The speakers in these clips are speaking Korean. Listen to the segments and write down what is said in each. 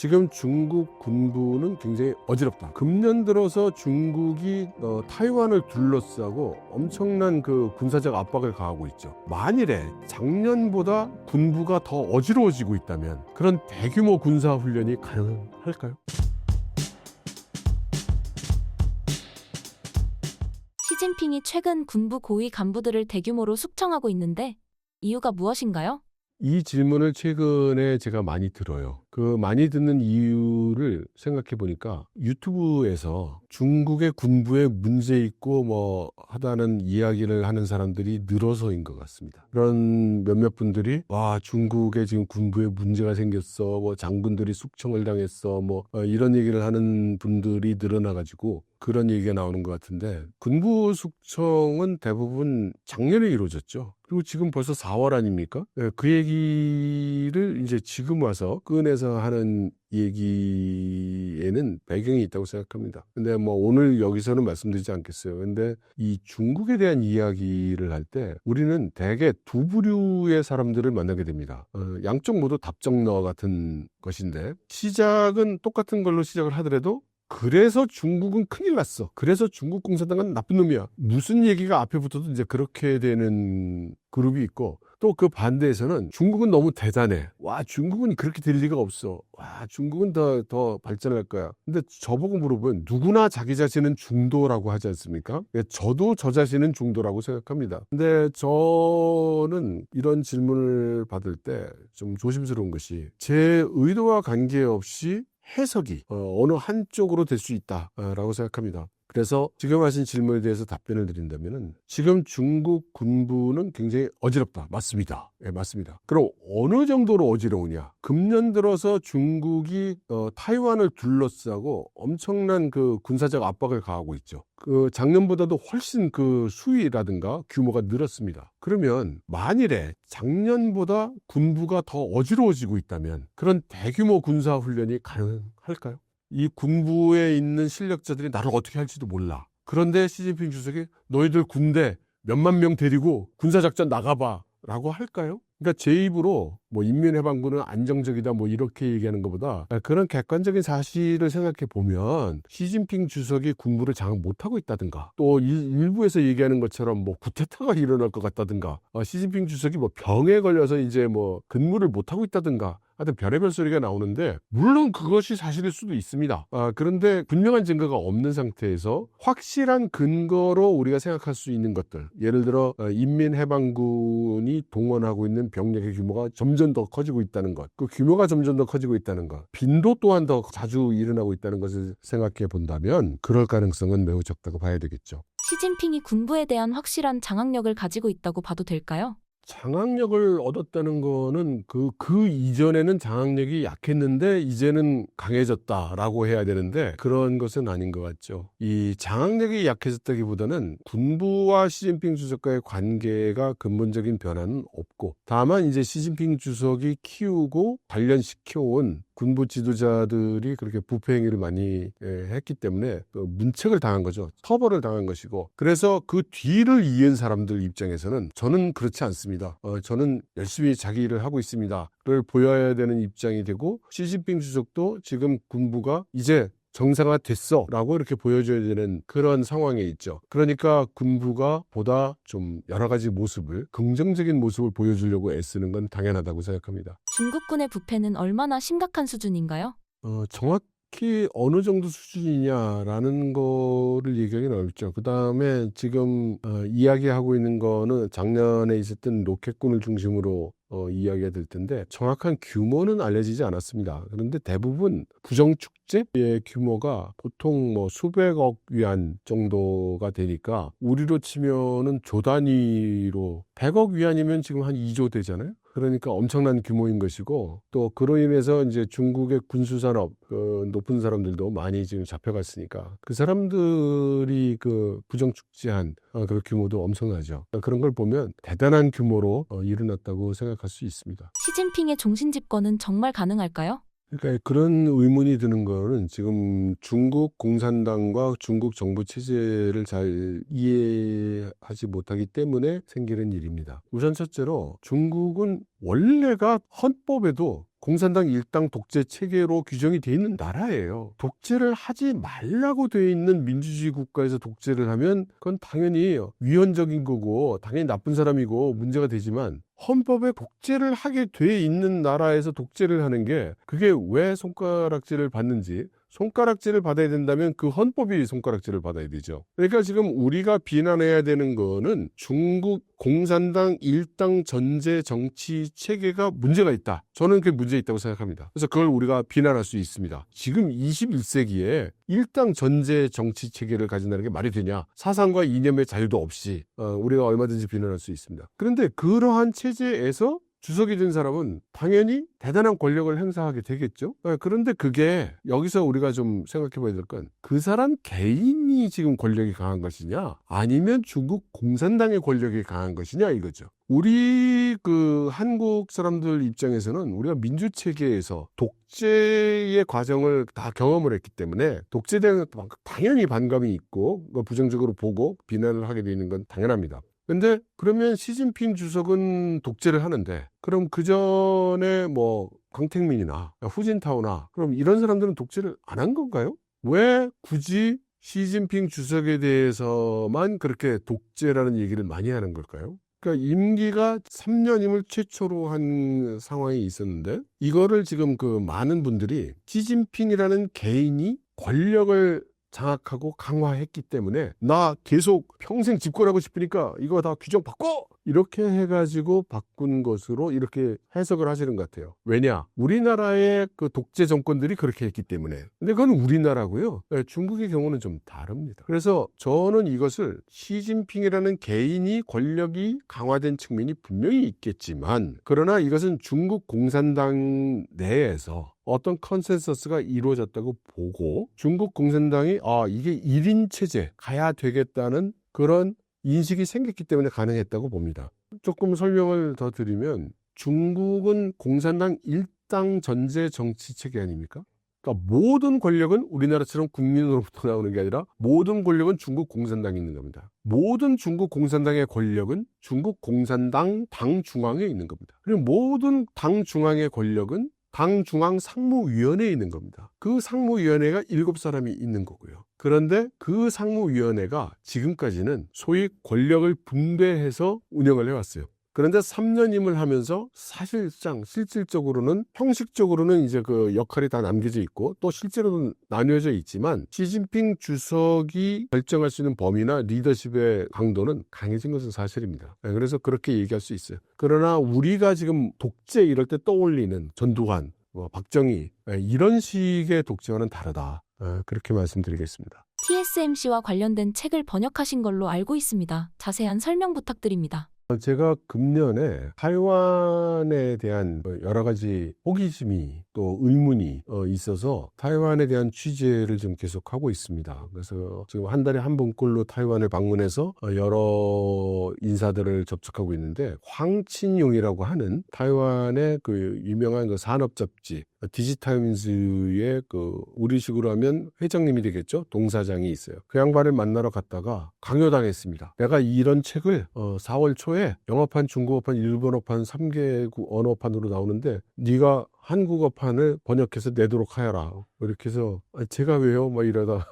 지금 중국 군부는 굉장히 어지럽다. 금년 들어서 중국이 타이완을 둘러싸고 엄청난 그 군사적 압박을 가하고 있죠. 만일에 작년보다 군부가 더 어지러워지고 있다면 그런 대규모 군사 훈련이 가능할까요? 시진핑이 최근 군부 고위 간부들을 대규모로 숙청하고 있는데 이유가 무엇인가요? 이 질문을 최근에 제가 많이 들어요. 그 많이 듣는 이유를 생각해 보니까 유튜브에서 중국의 군부에 문제 있고 뭐 하다는 이야기를 하는 사람들이 늘어서인 것 같습니다. 그런 몇몇 분들이 와, 중국에 지금 군부에 문제가 생겼어, 뭐 장군들이 숙청을 당했어, 뭐 이런 얘기를 하는 분들이 늘어나가지고 그런 얘기가 나오는 것 같은데, 군부 숙청은 대부분 작년에 이루어졌죠. 그리고 지금 벌써 4월 아닙니까? 그 얘기를 이제 지금 와서 꺼내서 하는 얘기에는 배경이 있다고 생각합니다. 근데 뭐 오늘 여기서는 말씀드리지 않겠어요. 근데 이 중국에 대한 이야기를 할 때 우리는 대개 두 부류의 사람들을 만나게 됩니다. 양쪽 모두 답정너 같은 것인데, 시작은 똑같은 걸로 시작을 하더라도 그래서 중국은 큰일 났어, 그래서 중국 공산당은 나쁜 놈이야, 무슨 얘기가 앞에 붙어도 이제 그렇게 되는 그룹이 있고, 또 그 반대에서는 중국은 너무 대단해, 와 중국은 그렇게 될 리가 없어, 와 중국은 더 발전할 거야. 근데 저보고 물어보면 누구나 자기 자신은 중도라고 하지 않습니까? 저도 저 자신은 중도라고 생각합니다. 근데 저는 이런 질문을 받을 때 좀 조심스러운 것이, 제 의도와 관계없이 해석이 어느 한쪽으로 될 수 있다라고 생각합니다. 그래서 지금 하신 질문에 대해서 답변을 드린다면은, 지금 중국 군부는 굉장히 어지럽다. 맞습니다. 예, 맞습니다. 그럼 어느 정도로 어지러우냐? 금년 들어서 중국이 타이완을 둘러싸고 엄청난 그 군사적 압박을 가하고 있죠. 그 작년보다도 훨씬 그 수위라든가 규모가 늘었습니다. 그러면 만일에 작년보다 군부가 더 어지러워지고 있다면 그런 대규모 군사 훈련이 가능할까요? 이 군부에 있는 실력자들이 나를 어떻게 할지도 몰라. 그런데 시진핑 주석이 너희들 군대 몇만 명 데리고 군사작전 나가봐 라고 할까요? 그러니까 제 입으로 뭐 인민해방군은 안정적이다 뭐 이렇게 얘기하는 것보다, 그런 객관적인 사실을 생각해 보면 시진핑 주석이 군부를 장악 못하고 있다든가, 또 일부에서 얘기하는 것처럼 뭐 쿠데타가 일어날 것 같다든가, 시진핑 주석이 뭐 병에 걸려서 이제 뭐 근무를 못하고 있다든가, 하여튼 별의별 소리가 나오는데, 물론 그것이 사실일 수도 있습니다. 그런데 분명한 증거가 없는 상태에서 확실한 근거로 우리가 생각할 수 있는 것들, 예를 들어 인민해방군이 동원하고 있는 병력의 규모가 점점 더 커지고 있다는 것, 그 규모가 점점 더 커지고 있다는 것, 빈도 또한 더 자주 일어나고 있다는 것을 생각해 본다면 그럴 가능성은 매우 적다고 봐야 되겠죠. 시진핑이 군부에 대한 확실한 장악력을 가지고 있다고 봐도 될까요? 장악력을 얻었다는 거는 그 이전에는 장악력이 약했는데 이제는 강해졌다라고 해야 되는데, 그런 것은 아닌 것 같죠. 이 장악력이 약해졌다기보다는 군부와 시진핑 주석과의 관계가 근본적인 변화는 없고, 다만 이제 시진핑 주석이 키우고 단련시켜온 군부 지도자들이 그렇게 부패 행위를 많이 했기 때문에 문책을 당한 거죠. 처벌을 당한 것이고, 그래서 그 뒤를 이은 사람들 입장에서는 저는 그렇지 않습니다. 저는 열심히 자기 일을 하고 있습니다를 보여야 되는 입장이 되고, 시진핑 주석도 지금 군부가 이제 정상화됐어 라고 이렇게 보여줘야 되는 그런 상황에 있죠. 그러니까 군부가 보다 좀 여러 가지 모습을, 긍정적인 모습을 보여주려고 애쓰는 건 당연하다고 생각합니다. 중국군의 부패는 얼마나 심각한 수준인가요? 정확히 어느 정도 수준이냐라는 거를 얘기하기는 어렵죠. 그 다음에 지금 이야기하고 있는 거는 작년에 있었던 로켓군을 중심으로 이야기가 될 텐데, 정확한 규모는 알려지지 않았습니다. 그런데 대부분 부정축제의 규모가 보통 뭐 수백억 위안 정도가 되니까, 우리로 치면은 조 단위로 100억 위안이면 지금 한 2조 되잖아요. 그러니까 엄청난 규모인 것이고, 또 그로 인해서 이제 중국의 군수산업 높은 사람들도 많이 지금 잡혀갔으니까 그 사람들이 그 부정축제한 그 규모도 엄청나죠. 그런 걸 보면 대단한 규모로 일어났다고 생각할 수 있습니다. 시진핑의 종신 집권은 정말 가능할까요? 그러니까 그런 의문이 드는 거는, 지금 중국 공산당과 중국 정부 체제를 잘 이해하지 못하기 때문에 생기는 일입니다. 우선 첫째로 중국은 원래가 헌법에도 공산당 일당 독재 체계로 규정이 돼 있는 나라예요. 독재를 하지 말라고 돼 있는 민주주의 국가에서 독재를 하면 그건 당연히 위헌적인 거고 당연히 나쁜 사람이고 문제가 되지만 헌법에 독재를 하게 돼 있는 나라에서 독재를 하는 게 그게 왜 손가락질을 받는지, 손가락질을 받아야 된다면 그 헌법이 손가락질을 받아야 되죠. 그러니까 지금 우리가 비난해야 되는 거는 중국 공산당 일당 전제 정치 체계가 문제가 있다. 저는 그게 문제 있다고 생각합니다. 그래서 그걸 우리가 비난할 수 있습니다. 지금 21세기에 일당 전제 정치 체계를 가진다는 게 말이 되냐? 사상과 이념의 자유도 없이 우리가 얼마든지 비난할 수 있습니다. 그런데 그러한 체제에서 주석이 된 사람은 당연히 대단한 권력을 행사하게 되겠죠. 그런데 그게 여기서 우리가 좀 생각해 봐야 될 건 그 사람 개인이 지금 권력이 강한 것이냐 아니면 중국 공산당의 권력이 강한 것이냐 이거죠. 우리 그 한국 사람들 입장에서는 우리가 민주체계에서 독재의 과정을 다 경험을 했기 때문에 독재에 대한 당연히 반감이 있고 부정적으로 보고 비난을 하게 되는 건 당연합니다. 근데 그러면 시진핑 주석은 독재를 하는데 그럼 그 전에 뭐 강택민이나 후진타오나 그럼 이런 사람들은 독재를 안 한 건가요? 왜 굳이 시진핑 주석에 대해서만 그렇게 독재라는 얘기를 많이 하는 걸까요? 그러니까 임기가 3년임을 최초로 한 상황이 있었는데 이거를 지금 그 많은 분들이 시진핑이라는 개인이 권력을 장악하고 강화했기 때문에 나 계속 평생 집권하고 싶으니까 이거 다 규정 바꿔! 이렇게 해가지고 바꾼 것으로 이렇게 해석을 하시는 것 같아요. 왜냐? 우리나라의 그 독재 정권들이 그렇게 했기 때문에. 근데 그건 우리나라고요. 중국의 경우는 좀 다릅니다. 그래서 저는 이것을 시진핑이라는 개인이 권력이 강화된 측면이 분명히 있겠지만 그러나 이것은 중국 공산당 내에서 어떤 컨센서스가 이루어졌다고 보고 중국 공산당이 이게 1인 체제 가야 되겠다는 그런 인식이 생겼기 때문에 가능했다고 봅니다. 조금 설명을 더 드리면 중국은 공산당 일당 전제 정치 체계 아닙니까? 그러니까 모든 권력은 우리나라처럼 국민으로부터 나오는 게 아니라 모든 권력은 중국 공산당에 있는 겁니다. 모든 중국 공산당의 권력은 중국 공산당 당 중앙에 있는 겁니다. 그리고 모든 당 중앙의 권력은 당 중앙 상무위원회에 있는 겁니다. 그 상무위원회가 7사람이 있는 거고요. 그런데 그 상무위원회가 지금까지는 소위 권력을 분배해서 운영을 해왔어요. 그런데 3년임을 하면서 사실상 실질적으로는 형식적으로는 이제 그 역할이 다 남겨져 있고 또 실제로는 나뉘어져 있지만 시진핑 주석이 결정할 수 있는 범위나 리더십의 강도는 강해진 것은 사실입니다. 그래서 그렇게 얘기할 수 있어요. 그러나 우리가 지금 독재 이럴 때 떠올리는 전두환, 박정희 이런 식의 독재와는 다르다. 그렇게 말씀드리겠습니다. TSMC와 관련된 책을 번역하신 걸로 알고 있습니다. 자세한 설명 부탁드립니다. 제가 금년에 타이완에 대한 여러 가지 호기심이 또 의문이 있어서 타이완에 대한 취재를 좀 계속하고 있습니다. 그래서 지금 한 달에 한 번꼴로 타이완을 방문해서 여러 인사들을 접촉하고 있는데 황친용이라고 하는 타이완의 그 유명한 그 산업 잡지 디지타임즈의 그 우리식으로 하면 회장님이 되겠죠. 동사장이 있어요. 그 양반을 만나러 갔다가 강요당했습니다. 내가 이런 책을 4월 초에 영어판, 중국어판, 일본어판 3개국 언어판으로 나오는데 네가 한국어판을 번역해서 내도록 하여라. 이렇게 해서 제가 왜요? 막 이러다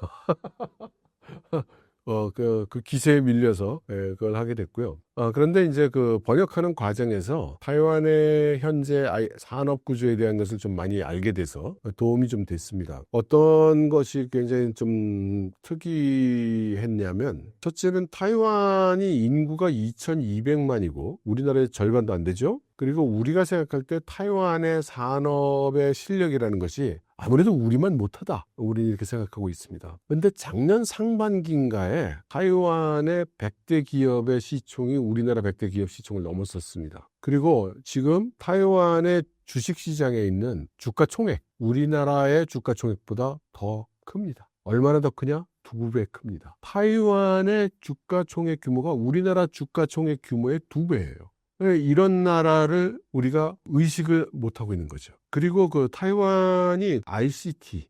그 기세에 밀려서 그걸 하게 됐고요. 그런데 이제 그 번역하는 과정에서 타이완의 현재 산업 구조에 대한 것을 좀 많이 알게 돼서 도움이 좀 됐습니다. 어떤 것이 굉장히 좀 특이했냐면 첫째는 타이완이 인구가 2,200만이고 우리나라의 절반도 안 되죠. 그리고 우리가 생각할 때 타이완의 산업의 실력이라는 것이 아무래도 우리만 못하다. 우리 이렇게 생각하고 있습니다. 그런데 작년 상반기인가에 타이완의 100대 기업의 시총이 우리나라 100대 기업 시총을 넘었었습니다. 그리고 지금 타이완의 주식시장에 있는 주가 총액, 우리나라의 주가 총액보다 더 큽니다. 얼마나 더 크냐? 2배 큽니다. 타이완의 주가 총액 규모가 우리나라 주가 총액 규모의 2배예요. 이런 나라를 우리가 의식을 못하고 있는 거죠. 그리고 그 타이완이 ICT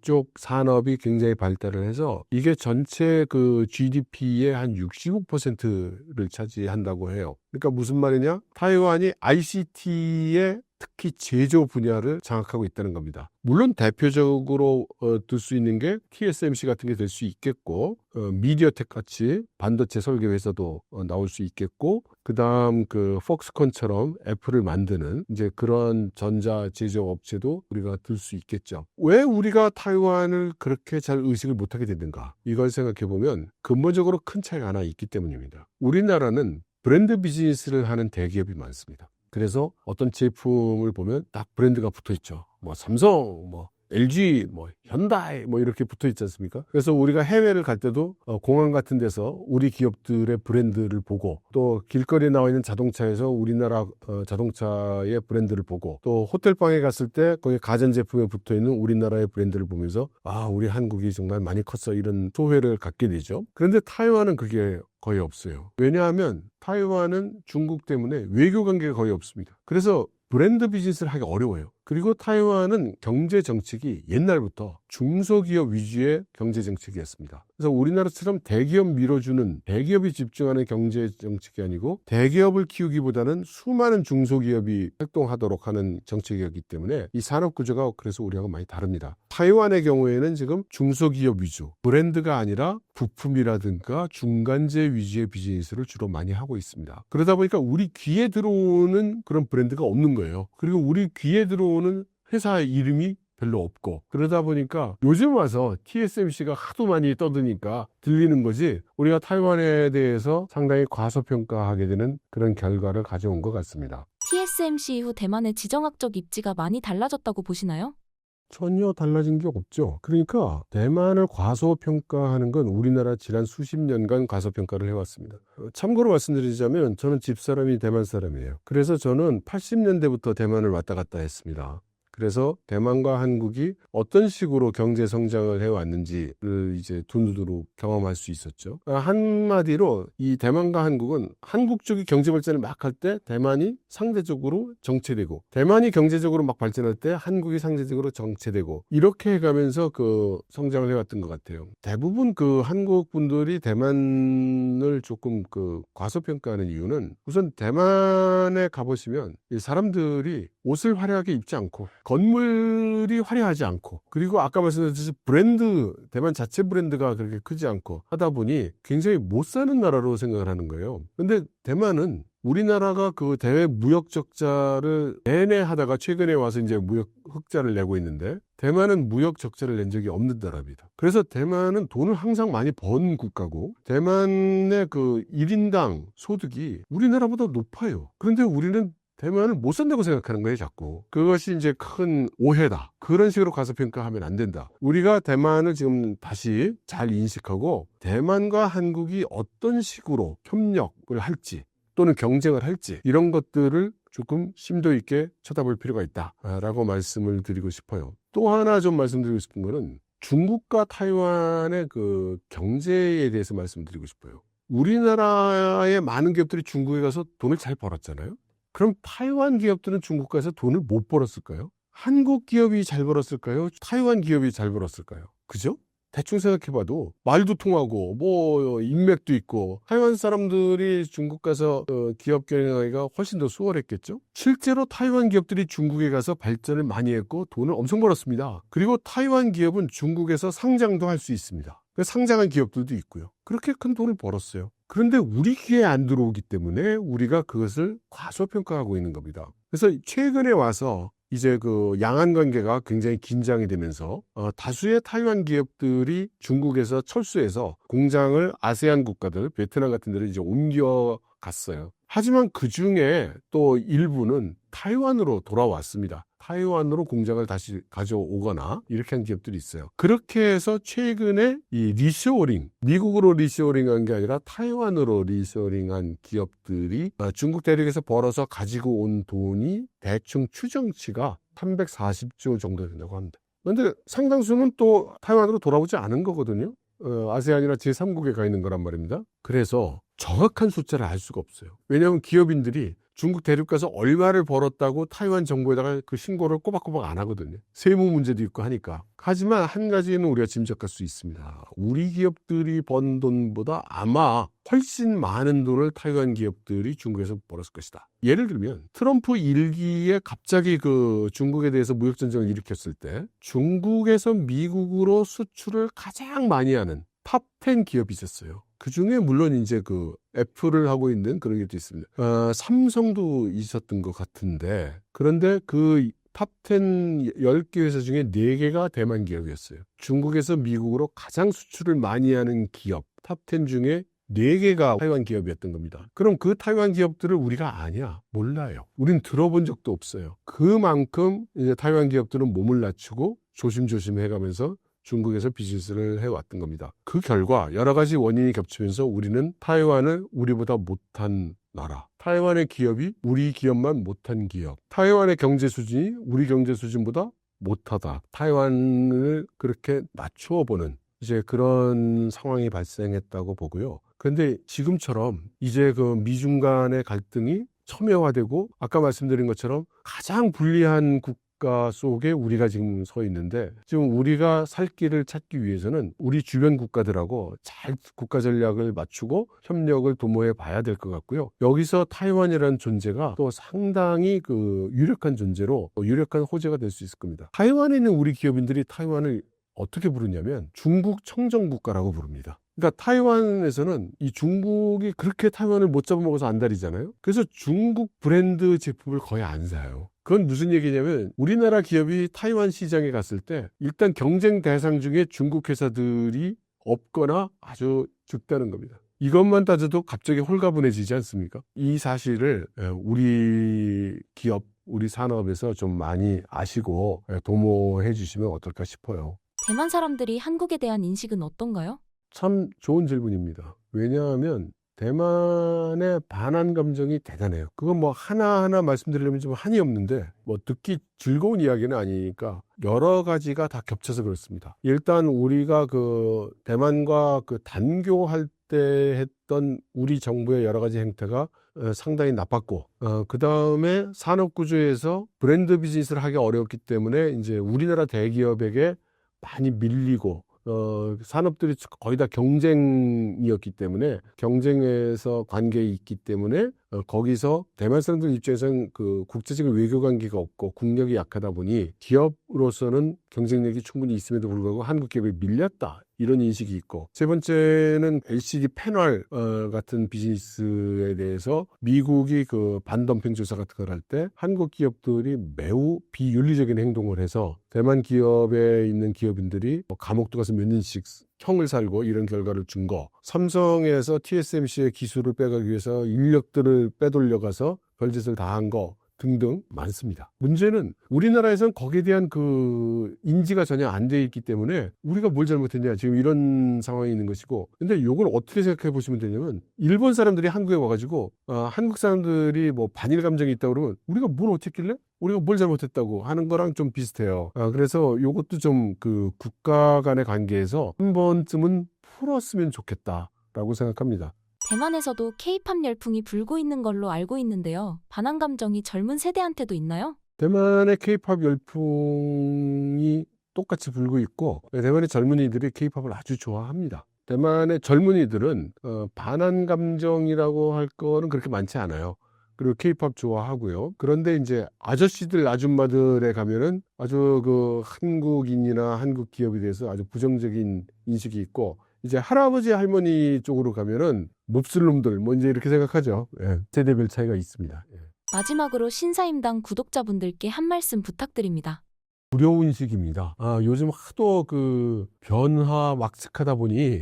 쪽 산업이 굉장히 발달을 해서 이게 전체 그 GDP의 한 65%를 차지한다고 해요. 그러니까 무슨 말이냐? 타이완이 ICT의 특히 제조 분야를 장악하고 있다는 겁니다. 물론 대표적으로 들 수 있는 게 TSMC 같은 게 될 수 있겠고, 미디어텍 같이 반도체 설계 회사도 나올 수 있겠고, 그다음 그 폭스콘처럼 애플을 만드는 이제 그런 전자 제조 업체도 우리가 들 수 있겠죠. 왜 우리가 타이완을 그렇게 잘 의식을 못하게 됐는가? 이걸 생각해 보면 근본적으로 큰 차이가 하나 있기 때문입니다. 우리나라는 브랜드 비즈니스를 하는 대기업이 많습니다. 그래서 어떤 제품을 보면 딱 브랜드가 붙어 있죠. 뭐 삼성, 뭐 LG, 뭐 현다이 뭐 이렇게 붙어 있지 않습니까? 그래서 우리가 해외를 갈 때도 공항 같은 데서 우리 기업들의 브랜드를 보고 또 길거리에 나와 있는 자동차에서 우리나라 자동차의 브랜드를 보고 또 호텔방에 갔을 때 거기 가전제품에 붙어 있는 우리나라의 브랜드를 보면서 아, 우리 한국이 정말 많이 컸어 이런 소회를 갖게 되죠. 그런데 타이완은 그게 거의 없어요. 왜냐하면 타이완은 중국 때문에 외교 관계가 거의 없습니다. 그래서 브랜드 비즈니스를 하기 어려워요. 그리고 타이완은 경제 정책이 옛날부터 중소기업 위주의 경제 정책이었습니다. 그래서 우리나라처럼 대기업 밀어주는 대기업이 집중하는 경제 정책이 아니고 대기업을 키우기보다는 수많은 중소기업이 활동하도록 하는 정책이었기 때문에 이 산업 구조가 그래서 우리하고 많이 다릅니다. 타이완의 경우에는 지금 중소기업 위주, 브랜드가 아니라 부품이라든가 중간재 위주의 비즈니스를 주로 많이 하고 있습니다. 그러다 보니까 우리 귀에 들어오는 그런 브랜드가 없는 거예요. 그리고 우리 귀에 들어오는 회사 이름이 별로 없고 그러다 보니까 요즘 와서 TSMC가 하도 많이 떠드니까 들리는 거지 우리가 타이완에 대해서 상당히 과소평가하게 되는 그런 결과를 가져온 것 같습니다. TSMC 이후 대만의 지정학적 입지가 많이 달라졌다고 보시나요? 전혀 달라진 게 없죠. 그러니까 대만을 과소평가하는 건 우리나라 지난 수십 년간 과소평가를 해왔습니다. 참고로 말씀드리자면 저는 집사람이 대만 사람이에요. 그래서 저는 80년대부터 대만을 왔다 갔다 했습니다. 그래서 대만과 한국이 어떤 식으로 경제 성장을 해왔는지를 이제 두루두루 경험할 수 있었죠. 한마디로 이 대만과 한국은 한국 쪽이 경제 발전을 막 할 때 대만이 상대적으로 정체되고 대만이 경제적으로 막 발전할 때 한국이 상대적으로 정체되고 이렇게 해가면서 그 성장을 해왔던 것 같아요. 대부분 그 한국 분들이 대만을 조금 그 과소평가하는 이유는 우선 대만에 가보시면 이 사람들이 옷을 화려하게 입지 않고 건물이 화려하지 않고 그리고 아까 말씀드렸듯이 브랜드 대만 자체 브랜드가 그렇게 크지 않고 하다 보니 굉장히 못 사는 나라로 생각을 하는 거예요. 근데 대만은 우리나라가 그 대외 무역 적자를 내내 하다가 최근에 와서 이제 무역 흑자를 내고 있는데 대만은 무역 적자를 낸 적이 없는 나라입니다. 그래서 대만은 돈을 항상 많이 번 국가고 대만의 그 1인당 소득이 우리나라보다 높아요. 그런데 우리는 대만을 못 산다고 생각하는 거예요, 자꾸. 그것이 이제 큰 오해다. 그런 식으로 과소평가하면 안 된다. 우리가 대만을 지금 다시 잘 인식하고 대만과 한국이 어떤 식으로 협력을 할지 또는 경쟁을 할지 이런 것들을 조금 심도 있게 쳐다볼 필요가 있다라고 말씀을 드리고 싶어요. 또 하나 좀 말씀드리고 싶은 거는 중국과 타이완의 그 경제에 대해서 말씀드리고 싶어요. 우리나라의 많은 기업들이 중국에 가서 돈을 잘 벌었잖아요. 그럼 타이완 기업들은 중국 가서 돈을 못 벌었을까요? 한국 기업이 잘 벌었을까요? 타이완 기업이 잘 벌었을까요? 그죠? 대충 생각해봐도 말도 통하고 뭐 인맥도 있고 타이완 사람들이 중국 가서 기업 경영하기가 훨씬 더 수월했겠죠? 실제로 타이완 기업들이 중국에 가서 발전을 많이 했고 돈을 엄청 벌었습니다. 그리고 타이완 기업은 중국에서 상장도 할 수 있습니다. 상장한 기업들도 있고요. 그렇게 큰 돈을 벌었어요. 그런데 우리 귀에 안 들어오기 때문에 우리가 그것을 과소평가하고 있는 겁니다. 그래서 최근에 와서 이제 그 양안 관계가 굉장히 긴장이 되면서 다수의 타이완 기업들이 중국에서 철수해서 공장을 아세안 국가들, 베트남 같은 데로 이제 옮겨갔어요. 하지만 그 중에 또 일부는 타이완으로 돌아왔습니다. 타이완으로 공장을 다시 가져오거나 이렇게 한 기업들이 있어요. 그렇게 해서 최근에 이 리쇼어링, 미국으로 리쇼어링한 게 아니라 타이완으로 리쇼어링한 기업들이 중국 대륙에서 벌어서 가지고 온 돈이 대충 추정치가 340조 정도 된다고 합니다. 그런데 상당수는 또 타이완으로 돌아오지 않은 거거든요. 아세안이나 제3국에 가 있는 거란 말입니다. 그래서 정확한 숫자를 알 수가 없어요. 왜냐하면 기업인들이 중국 대륙 가서 얼마를 벌었다고 타이완 정부에다가 그 신고를 꼬박꼬박 안 하거든요. 세무 문제도 있고 하니까. 하지만 한 가지는 우리가 짐작할 수 있습니다. 우리 기업들이 번 돈보다 아마 훨씬 많은 돈을 타이완 기업들이 중국에서 벌었을 것이다. 예를 들면 트럼프 1기에 갑자기 그 중국에 대해서 무역 전쟁을 일으켰을 때 중국에서 미국으로 수출을 가장 많이 하는 탑 10 기업이 있었어요. 그 중에 물론 이제 그 애플을 하고 있는 그런 게 또 있습니다. 삼성도 있었던 것 같은데, 그런데 그 탑 10 10개 회사 중에 4개가 대만 기업이었어요. 중국에서 미국으로 가장 수출을 많이 하는 기업 탑 10 중에 4개가 타이완 기업이었던 겁니다. 그럼 그 타이완 기업들을 우리가 아냐? 몰라요. 우린 들어본 적도 없어요. 그만큼 이제 타이완 기업들은 몸을 낮추고 조심조심 해가면서 중국에서 비즈니스를 해왔던 겁니다. 그 결과 여러 가지 원인이 겹치면서 우리는 타이완을 우리보다 못한 나라, 타이완의 기업이 우리 기업만 못한 기업, 타이완의 경제 수준이 우리 경제 수준보다 못하다, 타이완을 그렇게 낮추어 보는 이제 그런 상황이 발생했다고 보고요. 그런데 지금처럼 이제 그 미중 간의 갈등이 첨예화되고 아까 말씀드린 것처럼 가장 불리한 국가 속에 우리가 지금 서 있는데, 지금 우리가 살 길을 찾기 위해서는 우리 주변 국가들하고 잘 국가 전략을 맞추고 협력을 도모해 봐야 될 것 같고요. 여기서 타이완이라는 존재가 또 상당히 그 유력한 존재로 유력한 호재가 될 수 있을 겁니다. 타이완에 있는 우리 기업인들이 타이완을 어떻게 부르냐면 중국 청정국가라고 부릅니다. 그러니까 타이완에서는 이 중국이 그렇게 타이완을 못 잡아먹어서 안달이잖아요. 그래서 중국 브랜드 제품을 거의 안 사요. 그건 무슨 얘기냐면 우리나라 기업이 타이완 시장에 갔을 때 일단 경쟁 대상 중에 중국 회사들이 없거나 아주 적다는 겁니다. 이것만 따져도 갑자기 홀가분해지지 않습니까? 이 사실을 우리 기업, 우리 산업에서 좀 많이 아시고 도모해 주시면 어떨까 싶어요. 대만 사람들이 한국에 대한 인식은 어떤가요? 참 좋은 질문입니다. 왜냐하면 대만의 반한 감정이 대단해요. 그건 뭐 하나하나 말씀드리려면 좀 한이 없는데 뭐 듣기 즐거운 이야기는 아니니까 여러 가지가 다 겹쳐서 그렇습니다. 일단 우리가 그 대만과 그 단교할 때 했던 우리 정부의 여러 가지 행태가 상당히 나빴고, 그 다음에 산업 구조에서 브랜드 비즈니스를 하기 어려웠기 때문에 이제 우리나라 대기업에게 많이 밀리고, 산업들이 거의 다 경쟁이었기 때문에 경쟁에서 관계에 있기 때문에 거기서 대만 사람들 입장에서는 그 국제적인 외교 관계가 없고 국력이 약하다 보니 기업으로서는 경쟁력이 충분히 있음에도 불구하고 한국 기업에 밀렸다, 이런 인식이 있고, 세 번째는 LCD 패널 같은 비즈니스에 대해서 미국이 그 반덤핑 조사 같은 걸 할 때 한국 기업들이 매우 비윤리적인 행동을 해서 대만 기업에 있는 기업인들이 감옥도 가서 몇 년씩 형을 살고 이런 결과를 준 거, 삼성에서 TSMC의 기술을 빼가기 위해서 인력들을 빼돌려가서 별짓을 다 한 거 등등 많습니다. 문제는 우리나라에서는 거기에 대한 그 인지가 전혀 안 돼 있기 때문에 우리가 뭘 잘못했냐, 지금 이런 상황이 있는 것이고, 근데 이걸 어떻게 생각해 보시면 되냐면 일본 사람들이 한국에 와가지고 한국 사람들이 뭐 반일 감정이 있다고 그러면 우리가 뭘 어떻게 했길래? 우리가 뭘 잘못했다고 하는 거랑 좀 비슷해요. 그래서 이것도 좀 그 국가 간의 관계에서 한 번쯤은 풀었으면 좋겠다라고 생각합니다. 대만에서도 K-팝 열풍이 불고 있는 걸로 알고 있는데요. 반한 감정이 젊은 세대한테도 있나요? 대만의 K-팝 열풍이 똑같이 불고 있고, 대만의 젊은이들이 K-팝을 아주 좋아합니다. 대만의 젊은이들은 반한 감정이라고 할 거는 그렇게 많지 않아요. 그리고 K-팝 좋아하고요. 그런데 이제 아저씨들, 아줌마들에 가면은 아주 그 한국인이나 한국 기업에 대해서 아주 부정적인 인식이 있고, 이제 할아버지 할머니 쪽으로 가면은 몹쓸 놈들 뭐 이제 이렇게 생각하죠. 세대별 차이가 있습니다. 마지막으로 신사임당 구독자분들께 한 말씀 부탁드립니다. 불효인식입니다. 요즘 하도 그 변화 막측하다 보니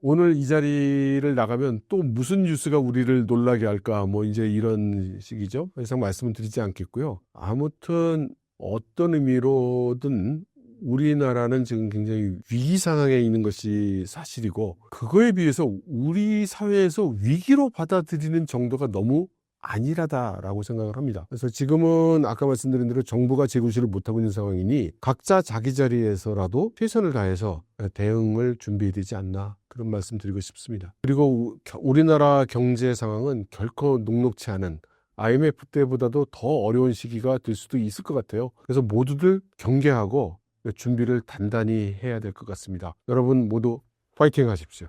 오늘 이 자리를 나가면 또 무슨 뉴스가 우리를 놀라게 할까, 뭐 이제 이런 식이죠. 더 이상 말씀을 드리지 않겠고요. 아무튼 어떤 의미로든 우리나라는 지금 굉장히 위기 상황에 있는 것이 사실이고, 그거에 비해서 우리 사회에서 위기로 받아들이는 정도가 너무 안일하다라고 생각을 합니다. 그래서 지금은 아까 말씀드린 대로 정부가 재구실을 못하고 있는 상황이니 각자 자기 자리에서라도 최선을 다해서 대응을 준비해야 되지 않나, 그런 말씀 드리고 싶습니다. 그리고 우리나라 경제 상황은 결코 녹록치 않은 IMF 때보다도 더 어려운 시기가 될 수도 있을 것 같아요. 그래서 모두들 경계하고 준비를 단단히 해야 될 것 같습니다. 여러분 모두 파이팅 하십시오.